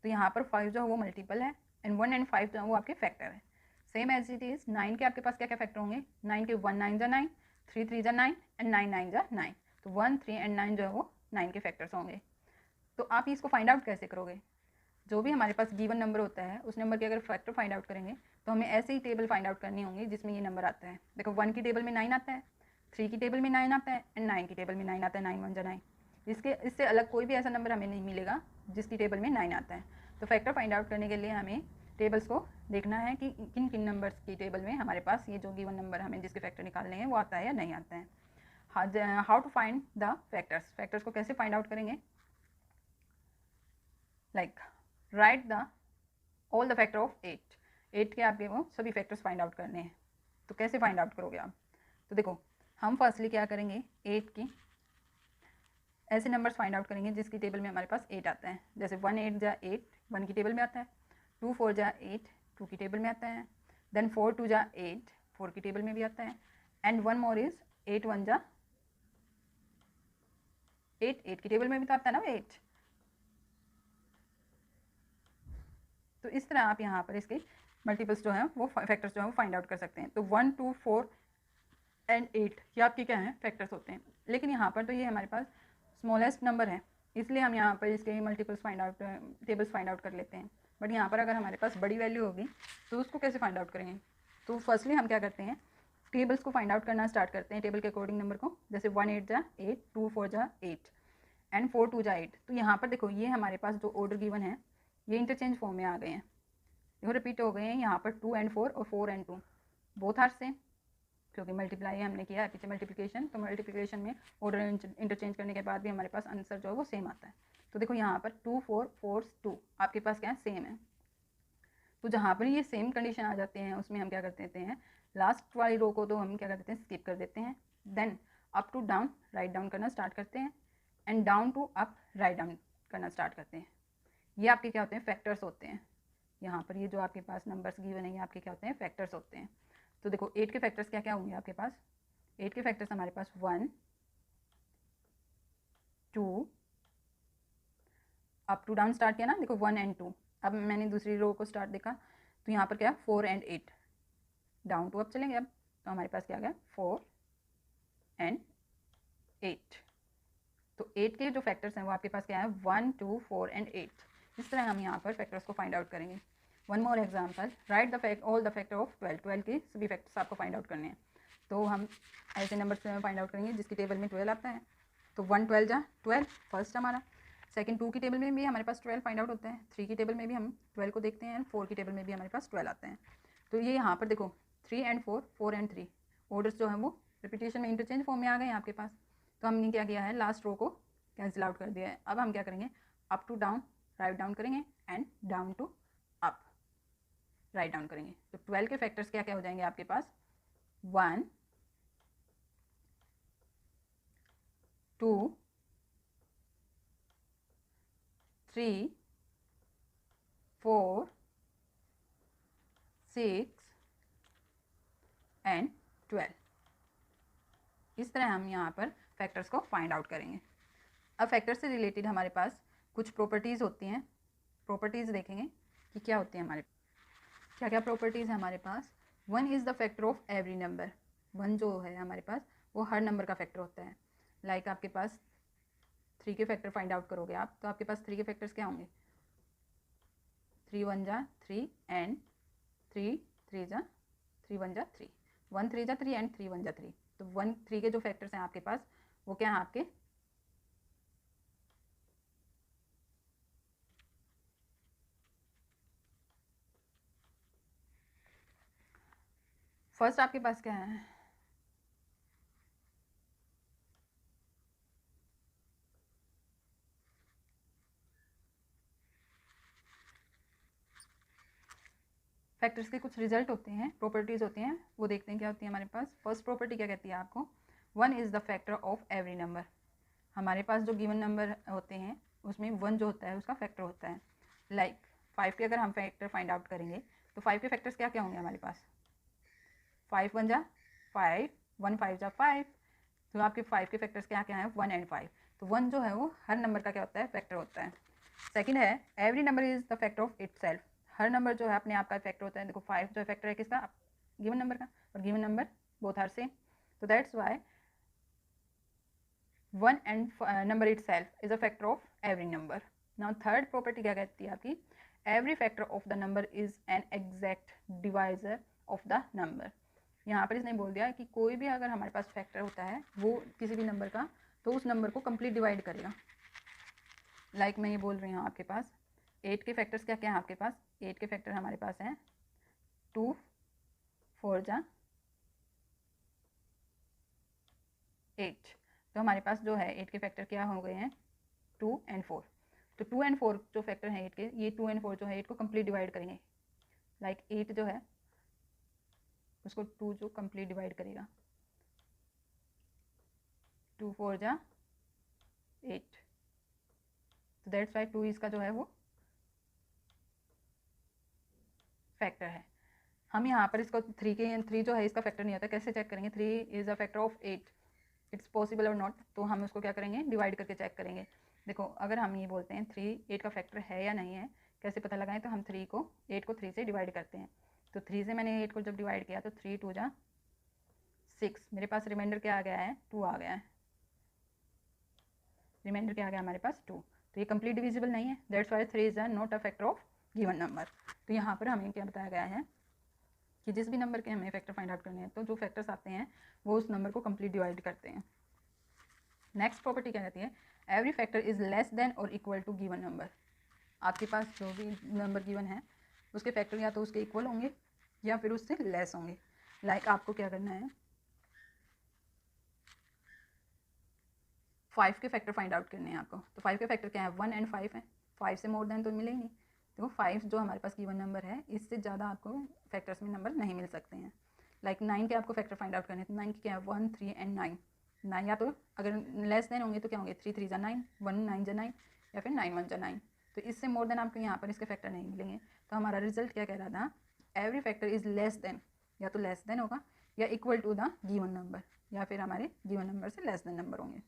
तो यहाँ पर 5 जो है वो मल्टीपल है, एंड 1 and 5 जो है वो आपके फैक्टर है। सेम एज इट इज़ 9 के आपके पास क्या क्या फैक्टर होंगे, 9 के 1 9 जा 9, 3 3 जा 9, एंड 9 9 जा 9। तो 1 3 एंड 9 जो है वो 9 के फैक्टर्स होंगे। तो आप इसको फाइंड आउट कैसे करोगे, जो भी हमारे पास गिवन नंबर होता है उस नंबर के अगर फैक्टर फाइंड आउट करेंगे तो हमें ऐसे ही टेबल फाइंड आउट करनी होंगी जिसमें ये नंबर आता है। देखो 1 की टेबल में 9 आता है, 3 की टेबल में 9 आता है, एंड 9 की टेबल में 9 आता है, 9 1 जा 9। इससे अलग कोई भी ऐसा नंबर हमें नहीं मिलेगा जिसकी टेबल में 9 आता है। तो फैक्टर फाइंड आउट करने के लिए हमें टेबल्स को देखना है कि किन किन नंबर्स की टेबल में हमारे पास ये जो गिवन नंबर हमें जिसके फैक्टर निकालने हैं वो आता है या नहीं आता है। How to find the factors, factors को कैसे फाइंड आउट करेंगे, like write the all the factor of 8 के आपके वो सभी फैक्टर्स फाइंड आउट करने हैं। तो कैसे फाइंड आउट करोगे आप, तो देखो हम फर्स्टली क्या करेंगे, 8 की ऐसे नंबर्स फाइंड आउट करेंगे जिसकी टेबल में हमारे पास 8 आता है। जैसे 1 8 जा 8, 1 की टेबल में आता है, 2 4 जा 8, 2 की टेबल में आता है, देन 4 2 जा 8, 4 की टेबल में भी आता है, एंड 1 मोर इज 8 1 जा 8, 8 की टेबल में भी तो आता है ना 8। तो इस तरह आप यहाँ पर इसके मल्टीपल्स जो हैं वो फैक्टर्स जो हैं वो फाइंड आउट कर सकते हैं। तो 1 2 4 एंड 8 ये आपके क्या हैं, फैक्टर्स होते हैं। लेकिन यहाँ पर तो ये हमारे पास स्मॉलेस्ट नंबर है, इसलिए हम यहाँ पर इसके multiples find out tables find out कर लेते हैं। बट यहाँ पर अगर हमारे पास बड़ी वैल्यू होगी तो उसको कैसे फाइंड आउट करेंगे, तो फर्स्टली हम क्या करते हैं, टेबल्स को फाइंड आउट करना स्टार्ट करते हैं टेबल के अकॉर्डिंग नंबर को। जैसे 1 8 जा 8, 2 4 जा 8, एंड 4 2 जा 8। तो यहाँ पर देखो ये हमारे पास जो ऑर्डर गिवन है ये इंटरचेंज फॉर्म में आ गए हैं, देखो रिपीट हो गए हैं। यहाँ पर 2 and 4 और 4 and 2 बोथ आर सेम, क्योंकि मल्टीप्लाई हमने किया है पीछे मल्टीप्लिकेशन, तो मल्टीप्लिकेशन में ऑर्डर इंटरचेंज करने के बाद भी हमारे पास आंसर जो है वो सेम आता है। तो देखो यहाँ पर 2 4 4 2 आपके पास क्या है, सेम है। तो जहाँ पर ये सेम कंडीशन आ जाते हैं उसमें हम क्या कर देते हैं, लास्ट वाली रो को तो हम क्या कर देते हैं, स्किप कर देते हैं। Then up to down write down करना स्टार्ट करते हैं, and down to up write down करना स्टार्ट करते हैं। ये आपके क्या होते हैं, फैक्टर्स होते हैं। यहाँ पर ये जो आपके पास नंबर्स गिवन है ये आपके क्या होते हैं, फैक्टर्स होते हैं। तो देखो 8 के फैक्टर्स क्या क्या होंगे आपके पास, 8 के फैक्टर्स हमारे पास 1 2, अप टू डाउन स्टार्ट किया ना, देखो 1 and 2। अब मैंने दूसरी रो को स्टार्ट देखा तो यहाँ पर क्या 4 and 8, डाउन टू अप चलेंगे अब, तो हमारे पास क्या आ गया 4 and 8। तो 8 के जो फैक्टर्स हैं वो आपके पास क्या है, 1 2 4 and 8। इस तरह हम यहाँ पर फैक्टर्स को फाइंड आउट करेंगे। One more example, right the all the factor of 12, 12 के सभी फैक्टर्स आपको फाइंड आउट करने हैं। तो हम ऐसे नंबर से फाइंड आउट करेंगे जिसकी टेबल में 12 आता है। तो 1 12 जा 12 फर्स्ट हमारा, सेकंड 2 की टेबल में भी हमारे पास 12 फाइंड आउट होता है, 3 की टेबल में भी हम 12 को देखते हैं, एंड 4 की टेबल में भी हमारे पास 12 आते हैं। तो ये यहाँ पर देखो 3 and 4, 4 and 3 ऑर्डर्स जो है वो रिपीटेशन में इंटरचेंज फॉर्म में आ गए हैं आपके पास। तो हमने क्या किया है, लास्ट रो को कैंसिल आउट कर दिया है। अब हम क्या करेंगे, up to down write down करेंगे, and down to up write down करेंगे। तो 12 के फैक्टर्स क्या क्या हो जाएंगे आपके पास, 1 2 3 4 6 एंड 12। इस तरह हम यहाँ पर फैक्टर्स को फाइंड आउट करेंगे। अब फैक्टर से रिलेटेड हमारे पास कुछ प्रॉपर्टीज़ होती हैं, प्रॉपर्टीज़ देखेंगे कि क्या होती है हमारे क्या क्या प्रॉपर्टीज़ है हमारे पास। 1 is the factor of every number, 1 जो है हमारे पास वो हर नंबर का फैक्टर होता है। लाइक आपके पास 3 के फैक्टर फाइंड आउट करोगे आप, तो आपके पास 3 के फैक्टर्स क्या होंगे? 3 1 जा 3 एंड 3 3 जा 3 1 जा 3, 1 3 जा 3 एंड 3 1 जा 3। तो 1 3 के जो फैक्टर्स हैं आपके पास वो क्या है आपके? फर्स्ट आपके पास क्या है? फैक्टर्स के कुछ रिजल्ट होते हैं, प्रॉपर्टीज़ होती हैं, वो देखते हैं क्या होती है हमारे पास। फर्स्ट प्रॉपर्टी क्या कहती है आपको? 1 is the factor of every number. हमारे पास जो गिवन नंबर होते हैं उसमें 1 जो होता है उसका फैक्टर होता है। लाइक 5 के अगर हम फैक्टर फाइंड आउट करेंगे तो 5 के फैक्टर्स क्या क्या होंगे हमारे पास? 5 1 जा 5, 1 5 जा 5। तो आपके 5 के फैक्टर्स क्या क्या हैं? 1 एंड 5। तो 1 जो है वो हर नंबर का क्या होता है? फैक्टर होता है। सेकंड है every number is the factor of itself. Her number जो है अपने आप का फैक्टर होता है। देखो 5 जो है फैक्टर है किसका? गिवन नंबर का, और given number both are same, तो that's why 1 and number itself is a factor of every number. Now third property क्या कहती है आपकी? Every factor of the number is an exact divisor of the number. यहाँ पर इसने बोल दिया कि कोई भी अगर हमारे पास फैक्टर होता है वो किसी भी नंबर का, तो उस नंबर को कंप्लीट डिवाइड करेगा। लाइक मैं ये बोल रही हूँ आपके पास 8 के फैक्टर्स क्या क्या हैं आपके पास? 8 के फैक्टर हमारे पास हैं 2 4 जा 8। तो हमारे पास जो है 8 के फैक्टर क्या हो गए हैं? 2 एंड 4। तो 2 एंड 4 जो फैक्टर हैं 8 के, ये 2 एंड 4 जो है 8 को कंप्लीट डिवाइड करेंगे। लाइक 8 जो है उसको 2 जो कंप्लीट डिवाइड करेगा, 2 4 जा 8। तो दैट्स वाई 2 इसका जो है वो फैक्टर है। हम यहाँ पर इसको 3 के 3 जो है इसका फैक्टर नहीं आता, कैसे चेक करेंगे? 3 is a factor of 8, it's possible और नॉट। तो हम उसको क्या करेंगे? डिवाइड करके चेक करेंगे। देखो अगर हम ये बोलते हैं 3 8 का फैक्टर है या नहीं है, कैसे पता लगाएं? तो हम 8 को 3 से डिवाइड करते हैं। तो 3 से मैंने 8 को जब डिवाइड किया तो 3 2 जा 6, मेरे पास रिमाइंडर क्या आ गया है? 2 आ गया है। रिमाइंडर क्या आ गया हमारे पास? 2। तो ये कंप्लीट डिविजिबल नहीं है, that's why 3 is not a factor of given number. तो यहाँ पर हमें क्या बताया गया है कि जिस भी नंबर के हमें फैक्टर फाइंड आउट करने हैं तो जो फैक्टर्स आते हैं वो उस नंबर को कंप्लीट डिवाइड करते हैं। नेक्स्ट प्रॉपर्टी क्या कहती है? Every factor is less then और इक्वल टू गिवन नंबर। आपके पास जो भी नंबर गिवन है उसके फैक्टर या तो उसके इक्वल होंगे या फिर उससे लेस होंगे। लाइक आपको क्या करना है? 5 के फैक्टर फाइंड आउट करने हैं आपको। तो 5 के फैक्टर क्या है? 1 एंड 5 है। 5 से मोर देन तो मिले ही नहीं। देखो 5 जो हमारे पास गिवन नंबर है इससे ज़्यादा आपको फैक्टर्स में नंबर नहीं मिल सकते हैं। लाइक 9 के आपको फैक्टर फाइंड आउट करने हैं, तो 9 के क्या है? 1 3 एंड 9। 9 या तो अगर लेस देन होंगे तो क्या होंगे? 3 3 जा 9, 1 9 जा 9, या फिर 9 1 जा 9। तो इससे मोर देन आपको यहाँ पर इसके फैक्टर नहीं मिलेंगे। तो हमारा रिजल्ट क्या कह रहा था? Every factor is less than, या तो लेस देन होगा या equal to the given number, या फिर हमारे गिवन नंबर से लेस देन नंबर होंगे।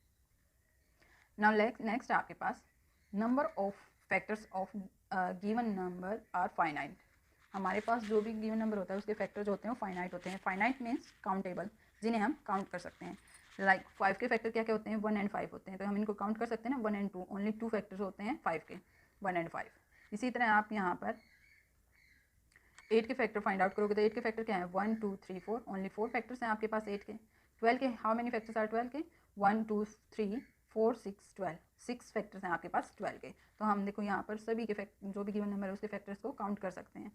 नाउ नेक्स्ट आपके पास number of factors of given number are finite. हमारे पास जो भी गिवन नंबर होता है उसके फैक्टर जो होते हैं वो फाइनाइट होते हैं। फाइनाइट मीन्स काउंटेबल, जिन्हें हम काउंट कर सकते हैं। लाइक 5 के फैक्टर क्या क्या होते हैं? 1 एंड 5 होते हैं, तो हम इनको काउंट कर सकते हैं ना, 1 एंड 2। ओनली 2 फैक्टर्स होते हैं 5 के, 1 एंड 5। इसी तरह आप यहाँ पर 8 के फैक्टर फाइंड आउट करोगे तो 8 के फैक्टर क्या है? 1 2 3 4। ओनली 4 फैक्टर्स हैं आपके पास 8 के। 12 के हाउ मेनी फैक्टर्स आर 12 के? 1 2 3 4 6 12। 6 फैक्टर्स हैं आपके पास 12 के। तो हम देखो यहाँ पर सभी के जो भी गिवन नंबर है उसके फैक्टर्स को काउंट कर सकते हैं।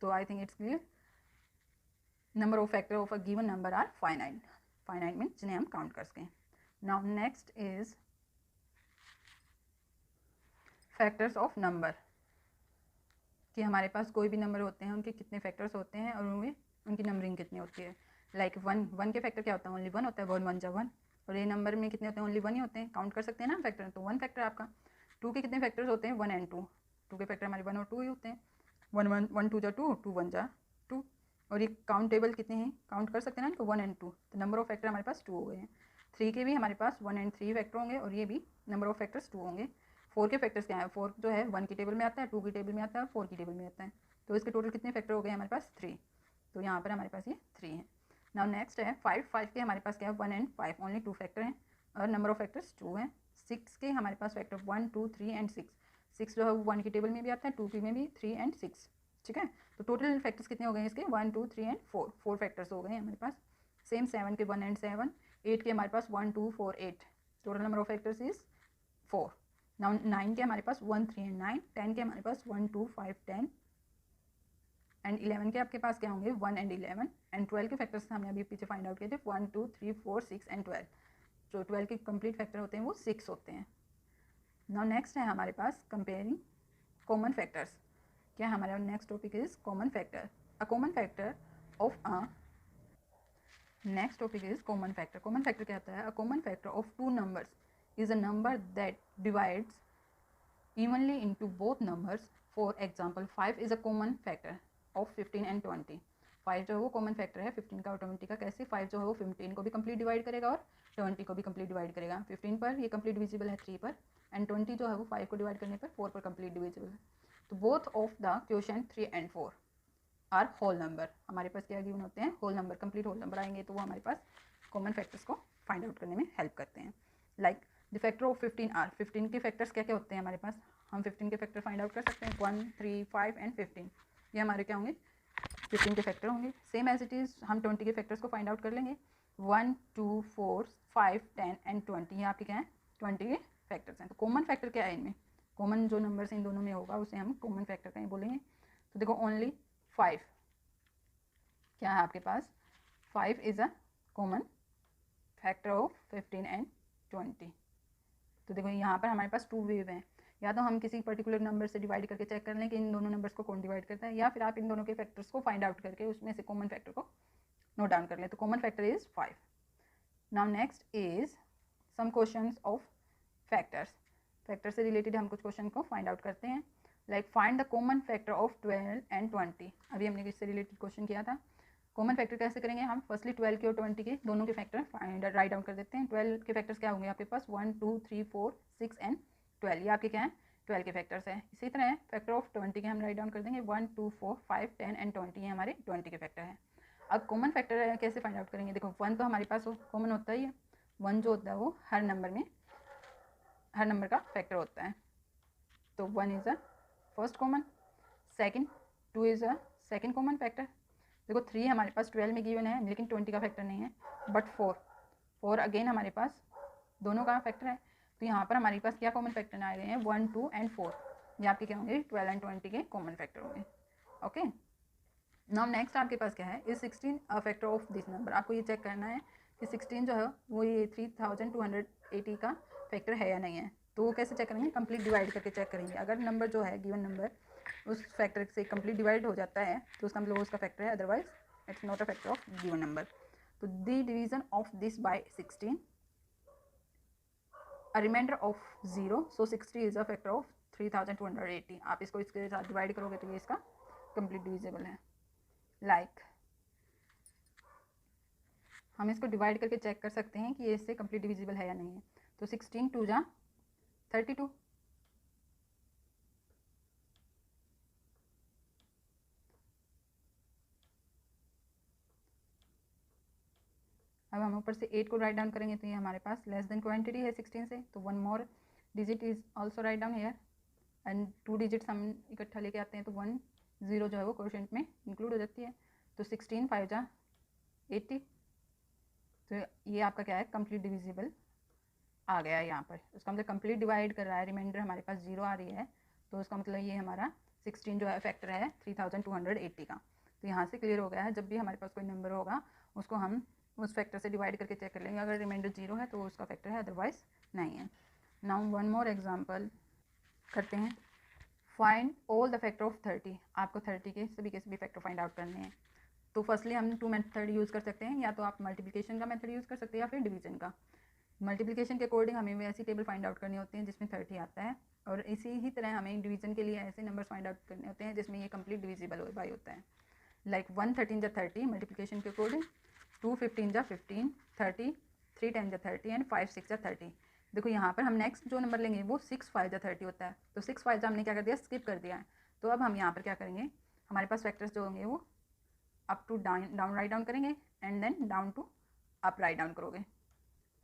तो I think it's clear. Number of factor of a given number are finite. Finite means जिन्हें हम काउंट कर सकें। Now next is factors of number, कि हमारे पास कोई भी नंबर होते हैं उनके कितने फैक्टर्स होते हैं और उनमें उनकी नंबरिंग कितनी होती है। लाइक 1 के फैक्टर क्या होता है? ओनली 1 होता है, 1 1 जा 1। और ये नंबर में कितने होते हैं? ओनली 1 ही होते हैं, काउंट कर सकते हैं ना फैक्टर, तो 1 फैक्टर आपका। 2 के कितने फैक्टर्स होते हैं? 1 एंड 2। 2 के फैक्टर हमारे 1 और 2 ही होते हैं। 1 1 1 2 जा 2, 2 1 जा 2। और ये काउंटेबल कितने हैं? काउंट कर सकते हैं ना इनको, 1 एंड 2। तो नंबर ऑफ फैक्टर हमारे पास 2 हो गए हैं। 3 के भी हमारे पास 1 एंड 3 फैक्टर होंगे और ये भी नंबर ऑफ फैक्टर्स 2 होंगे। 4 के फैक्टर्स क्या है? 4 जो है 1 की टेबल में आता है, 2 की टेबल में आता है और 4 की टेबल में आता है। तो इसके टोटल कितने फैक्टर हो गए हमारे पास? 3। तो यहाँ पर हमारे पास ये 3 है। नाउ नेक्स्ट है 5 के हमारे पास क्या है? 1 एंड 5 ओनली 2 फैक्टर हैं और नंबर ऑफ फैक्टर्स 2 हैं। 6 के हमारे पास फैक्टर 1 2 3 एंड 6 जो है वो 1 की टेबल में भी आता है, 2 की में भी, 3 एंड 6, ठीक है। तो टोटल फैक्टर्स कितने हो गए इसके 1 2 3 एंड 4 फैक्टर्स हो गए हमारे पास। सेम 7 के 1 एंड 7, 8 के हमारे पास 1 2 4 8, total number of factors is 4। Now 9 के हमारे पास 1 3 एंड 9, 10 के हमारे पास 1 2 5 10 एंड 11 के आपके पास क्या होंगे 1 एंड 11 एंड 12 के फैक्टर्स हमने अभी पीछे फाइंड आउट किए थे 1 2 3 4 6 एंड 12। जो 12 के कंप्लीट फैक्टर होते हैं वो 6 होते हैं। नाउ नेक्स्ट है हमारे पास कंपेयरिंग कॉमन फैक्टर्स। क्या हमारा next topic is common factor. A common factor of a next topic is common factor. Common factor क्या होता है? A common factor of two numbers is a number that divides evenly into both numbers. For example, 5 is a common factor of 15 and 20. 5 जो है वो कॉमन फैक्टर है 15 का और 20 का। कैसे? 5 जो है वो 15 को भी कंप्लीट डिवाइड करेगा और 20 को भी कंप्लीट डिवाइड करेगा। 15 पर ये कंप्लीट डिविजिबल है 3 पर, एंड 20 जो है वो 5 को डिवाइड करने पर 4 पर कंप्लीट डिविजिबल है। तो both of the quotient 3 and 4 are whole number. हमारे पास क्या गिवन होते हैं? Whole number, complete whole number आएंगे तो वो हमारे पास कॉमन फैक्टर्स को फाइंड आउट करने में हेल्प करते हैं। Like the factor of 15 are. 15 के फैक्टर्स क्या क्या होते हैं हमारे पास? हम 15 के फैक्टर फाइंड आउट कर सकते हैं 1 3 5 एंड 15। ये हमारे क्या होंगे? 15 के फैक्टर होंगे। सेम एज इट इज़ हम 20 के फैक्टर्स को फाइंड आउट कर लेंगे 1 2 4 5 10 एंड 20। ये आपके क्या हैं? 20 के फैक्टर्स हैं। तो कॉमन फैक्टर क्या है इनमें? कॉमन जो नंबर्स इन दोनों में होगा उसे हम कॉमन फैक्टर कहीं बोलेंगे। तो देखो ओनली 5 क्या है आपके पास? 5 is a common factor of 15 and 20। तो देखो यहाँ पर हमारे पास 2 वे हैं। या तो हम किसी पर्टिकुलर नंबर से डिवाइड करके चेक कर लें कि इन दोनों नंबर्स को कौन डिवाइड करता है, या फिर आप इन दोनों के फैक्टर्स को फाइंड आउट करके उसमें से कॉमन फैक्टर को नोट डाउन कर लें। तो common factor is 5। Now next is some questions of factors. Factor से रिलेटेड हम कुछ क्वेश्चन को फाइंड आउट करते हैं। Like find the common factor of 12 and 20। अभी हमने इससे रिलेटेड क्वेश्चन किया था। कॉमन फैक्टर कैसे करेंगे हम? फर्स्टली 12 के और 20 के दोनों के फैक्टर फाइंड राइट डाउन कर देते हैं। 12 के फैक्टर्स क्या होंगे आपके पास? 1 2 3 4 6 एंड 12। ये आपके क्या है? 12 के फैक्टर्स हैं। इसी तरह फैक्टर ऑफ 20 के हम राइट डाउन कर देंगे 1 2 4 5 10 एंड 20। ये हमारे 20 के फैक्टर हैं। अब कॉमन फैक्टर कैसे फाइंड आउट करेंगे? देखो 1 तो हमारे पास कॉमन होता ही है। 1 जो होता है वो हर नंबर का फैक्टर होता है। तो 1 is a first common, second 2 is a second common factor. देखो 3 हमारे पास 12 में गिवन है लेकिन 20 का फैक्टर नहीं है, बट 4 अगेन हमारे पास दोनों का फैक्टर है। तो यहाँ पर हमारे पास क्या कॉमन फैक्टर आए गए हैं? 1 2 एंड 4। ये आपके क्या होंगे? 12 एंड 20 के कॉमन फैक्टर होंगे। ओके, नाउ नेक्स्ट आपके पास क्या है? Is 16 a factor of this number. आपको ये चेक करना है कि 16 जो है वो ये 3280 का फैक्टर है या नहीं है। तो वो कैसे चेक करेंगे? कंप्लीट डिवाइड करके चेक करेंगे। अगर नंबर जो है गिवन नंबर उस फैक्टर से कंप्लीट डिवाइड हो जाता है तो उसका मतलब उसका फैक्टर है, otherwise it's not a factor of given number. तो the division of this by 16 a remainder of 0, so 60 is a factor of 3280। आप इसको इसके साथ डिवाइड करोगे तो ये इसका कंप्लीट डिविजिबल है। लाइक हम इसको डिवाइड करके चेक कर सकते हैं कि ये इससे कंप्लीट डिविजिबल है या नहीं है। तो 16 2 जा 32, अब हम ऊपर से 8 को राइट डाउन करेंगे तो ये हमारे पास लेस देन क्वांटिटी है 16 से, तो 1 more digit is also write down here and 2 digits हम इकट्ठा लेके आते हैं तो 1 0 जो है वो क्वोशिएंट में इंक्लूड हो जाती है। तो 16 5 जा 80। तो ये आपका क्या है? कंप्लीट डिविजिबल आ गया है यहाँ पर। उसका मतलब कंप्लीट डिवाइड कर रहा है, रिमाइंडर हमारे पास 0 आ रही है, तो उसका मतलब ये हमारा 16 जो है फैक्टर है 3280 का। तो यहाँ से क्लियर हो गया है, जब भी हमारे पास कोई नंबर होगा उसको हम उस फैक्टर से डिवाइड करके चेक कर लेंगे। अगर रिमाइंडर 0 है तो उसका फैक्टर है, अदरवाइज नहीं है। नाउ वन मोर एग्जांपल करते हैं। Find all the factor of 30। आपको 30 के सभी फैक्टर फाइंड आउट करने हैं। तो फर्स्टली हम 2 मेथड यूज़ कर सकते हैं, या तो आप मल्टीप्लिकेशन का मेथड यूज़ कर सकते हैं या फिर डिवीजन का। मल्टीप्लिकेशन के अकॉर्डिंग हमें वैसी टेबल फाइंड आउट करनी होती है जिसमें 30 आता है, और इसी ही तरह हमें डिवीजन के लिए ऐसे नंबर्स फाइंड आउट करने होते हैं जिसमें ये कंप्लीट डिविजिबल बाई होता है। लाइक 1 13 जा 30 मल्टीप्लिकेशन के अकॉर्डिंग, 2 15 जा 15, 30 3 10 जा 30 एंड 5 6 जा 30। देखो यहाँ पर हम नेक्स्ट जो नंबर लेंगे वो 6 5 जा 30 होता है। तो 6 5 जा हमने क्या कर दिया? स्किप कर दिया है। तो अब हम यहाँ पर क्या करेंगे? हमारे पास फैक्टर्स जो होंगे वो up to down write down करेंगे and then down to up write down करोगे।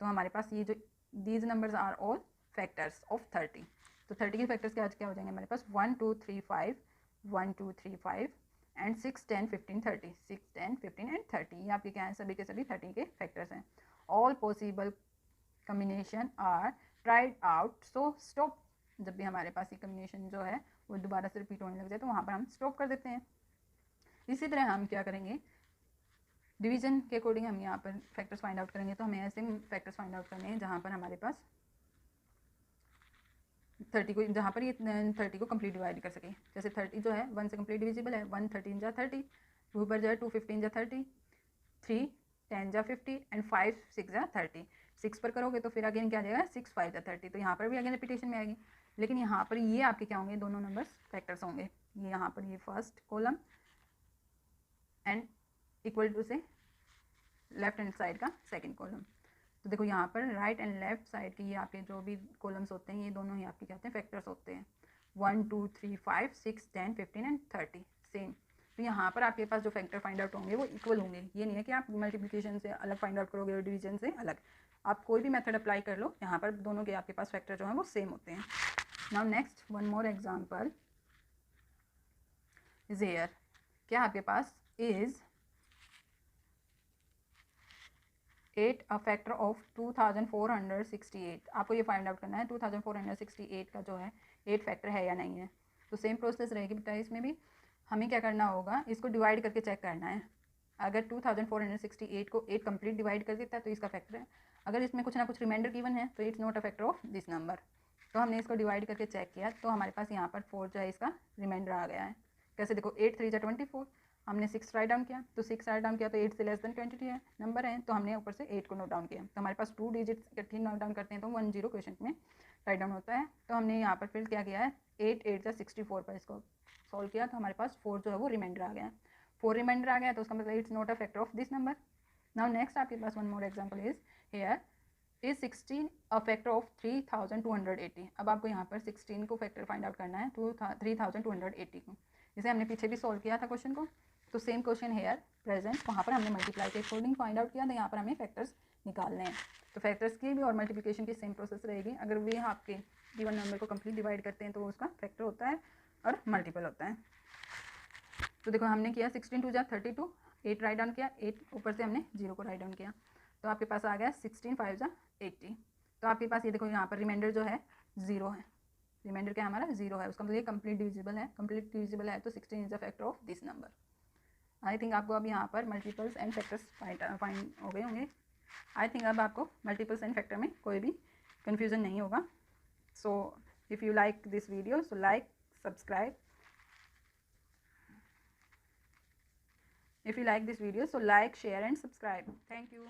तो हमारे पास ये जो these numbers are all factors of 30। तो 30 के फैक्टर्स क्या हो जाएंगे हमारे पास 1 2 3 5, 1 2 3 5 एंड 6 10 15 30, 6 10 15 एंड 30। ये आपके क्या है, सभी के सभी 30 के फैक्टर्स हैं। All possible combination are tried out, so stop. जब भी हमारे पास ये कम्बिनेशन जो है वो दोबारा से रिपीट होने लग जाए तो वहाँ पर हम स्टॉप कर देते हैं। इसी तरह हम क्या करेंगे, डिवीजन के अकॉर्डिंग हम यहाँ पर फैक्टर्स फाइंड आउट करेंगे। तो हमें ऐसे फैक्टर्स फाइंड आउट करने हैं जहाँ पर हमारे पास 30 को, जहाँ पर ये 30 को कंप्लीट डिवाइड कर सके। जैसे 30 जो है 1 से कंप्लीट डिविजिबल है, 1 13 जा 30, 2 पर जो है 2 15 जा 30, 3 10 जा 50 एंड 5 6 जा 30। 6 पर करोगे तो फिर अगेन क्या आ जाएगा 6 5 जा 30। तो यहाँ पर भी अगेन रिपीटेशन में आएगी, लेकिन यहाँ पर ये आपके क्या होंगे, दोनों नंबर्स फैक्टर्स होंगे। ये यहाँ पर ये first column and equal to से लेफ्ट हैंड साइड का सेकंड कॉलम। तो देखो यहाँ पर राइट एंड लेफ्ट साइड के ये आपके जो भी कॉलम्स होते हैं ये दोनों ही आपके क्या होते हैं, फैक्टर्स होते हैं। 1 2 3 5 6 10 15 एंड 30 सेम। तो यहाँ पर आपके पास जो फैक्टर फाइंड आउट होंगे वो इक्वल होंगे। ये नहीं है कि आप मल्टीप्लिकेशन से अलग फाइंड आउट करोगे और डिवीजन से अलग। आप कोई भी मेथड अप्लाई कर लो, यहाँ पर दोनों के आपके पास फैक्टर जो हैं वो सेम होते हैं। Now next one more example is here. क्या आपके पास इज 8 अ फैक्टर ऑफ 2468। आपको ये फाइंड आउट करना है 2468 का जो है 8 फैक्टर है या नहीं है। तो सेम प्रोसेस रहेगी बेटा, इसमें भी हमें क्या करना होगा, इसको डिवाइड करके चेक करना है। अगर 2468 को 8 कंप्लीट डिवाइड कर देता है तो इसका फैक्टर है। अगर इसमें कुछ ना कुछ रिमाइंडर गिवन है तो it's not a factor of this number. तो हमने इसको डिवाइड करके चेक किया तो हमारे पास यहाँ पर 4 जो है इसका रिमाइंडर आ गया है। कैसे, देखो 8 3 जा 24, हमने 6 राइट डाउन किया तो 6 राइट डाउन किया तो 8 से लेस देन 20 है नंबर है, तो हमने ऊपर से 8 को नोट डाउन किया। तो हमारे पास 2 डिजिट्स इकट्ठी नोट डाउन करते हैं तो 1 0 क्वेश्चन में राइट डाउन होता है। तो हमने यहाँ पर फिर क्या किया है, 8 8 जा 64 पर इसको सॉल्व किया तो हमारे पास 4 जो है वो रिमाइंडर आ गया। 4 रिमाइंडर आ गया तो उसका मतलब it's not a factor of this number. Now next आपके पास one more example is here is 16 a factor of 3280। अब आपको यहाँ पर 16 को फैक्टर फाइंड आउट करना है 3280 को। जैसे हमने पीछे भी सॉल्व किया था क्वेश्चन को, तो सेम क्वेश्चन हेयर प्रेजेंट, वहाँ पर हमने मल्टीप्लाई के अकॉर्डिंग फाइंड आउट किया था, यहाँ पर हमें फैक्टर्स निकालने हैं। तो फैक्टर्स की भी और मल्टीप्लिकेशन की सेम प्रोसेस रहेगी। अगर वे आपके गिवन नंबर को कंप्लीट डिवाइड करते हैं तो उसका फैक्टर होता है और मल्टीपल होता है। तो देखो हमने किया 16 2 जा 32, 8 राइट डाउन किया, 8 ऊपर से हमने 0 को राइट डाउन किया तो आपके पास आ गया 16 5 जा 80। तो आपके पास ये देखो यहाँ पर रिमाइंडर जो है 0 है। रिमाइंडर क्या हमारा 0 है, उसका मतलब ये कंप्लीट डिविजिबल है। कंप्लीट डिविजिबल है तो 16 is the factor of this number. I think आपको अब यहाँ पर मल्टीपल्स एंड फैक्टर्स फाइंड हो गए होंगे। आई थिंक अब आपको मल्टीपल्स एंड फैक्टर में कोई भी कन्फ्यूज़न नहीं होगा। So if you like this video so like subscribe. If you like this video, so like, share and subscribe. Thank you.